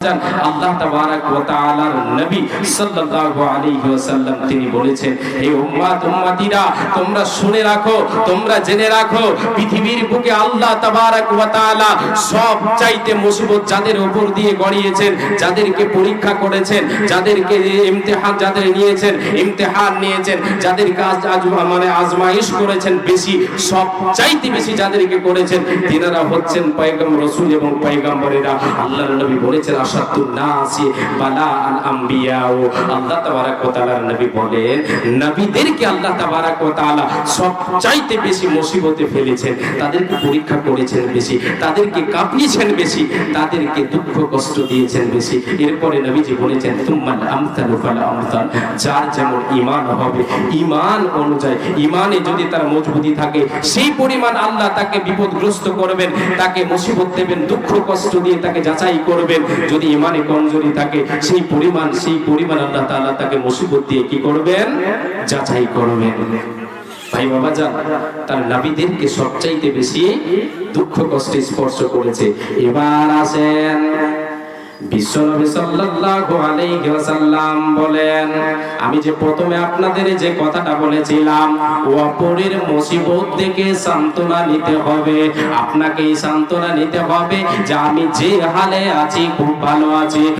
আল্লাহ তাবারাক ওয়া তাআলার নবী সাল্লাল্লাহু আলাইহি ওয়াসাল্লাম তিনি বলেছেন, হে উম্মতিরা তোমরা শুনে রাখো, তোমরা জেনে রাখো, পৃথিবীর বুকে আল্লাহ তাবারাক ওয়া তাআলা সব চাইতে মুসিবত যাদের উপর দিয়ে গড়িয়েছেন, যাদেরকে পরীক্ষা করেছেন, যাদেরকে ইমতিহান যাদের নিয়েছেন, ইমতিহান নিয়েছেন, যাদেরকে আজমাইশ করেছেন, বেশি সব চাইতে বেশি যাদেরকে করেছেন তিনারা হচ্ছেন পয়গম্বর রাসূল এবং পয়গম্বরেরা। আল্লাহর নবী বলেছেন আল্লাহ তাবারাক ওয়া তাআলার নবী বলেন, নবীদেরকে আল্লাহ তাবারাক ওয়া তাআলা সবচাইতে বেশি মুসিবতে ফেলেছেন, তাদেরকে পরীক্ষা করেছেন বেশি, তাদেরকে কাঁপিয়েছেন বেশি, তাদেরকে দুঃখ কষ্ট দিয়েছেন বেশি। এরপরে নবীজি বলেছেন, তুম্মাল আমসালু ফাল আমসাল, যার যেমন ঈমান হবে ঈমান অনুযায়ী, ঈমানে যদি তার মজবুতি থাকে সেই পরিমাণ আল্লাহ তাকে বিপদগ্রস্ত করবেন, তাকে মুসিবত দেবেন, দুঃখ কষ্ট দিয়ে তাকে যাচাই করবেন। যদি ঈমানে কমজোরি থাকে সেই পরিমাণ আল্লাহ তাআলা তাকে মুসিবত দিয়ে কি করবেন? যাচাই করবেন। ভাই বাবা যান, তার নবীদেরকে সবচাইতে বেশি দুঃখ কষ্টে স্পর্শ করেছে। এবার আসেন বিশ্বনবী সাল্লাল্লাহু আলাইহি ওয়াসাল্লাম বলেন, আমি যে প্রথমে আপনাদের যে কথাটা বলেছিলাম, অপরের মুসিবত থেকে সান্ত্বনা নিতে হবে, আপনাকেই সান্ত্বনা নিতে হবে যে আমি যে হালে আছি খুব ভালো আছি।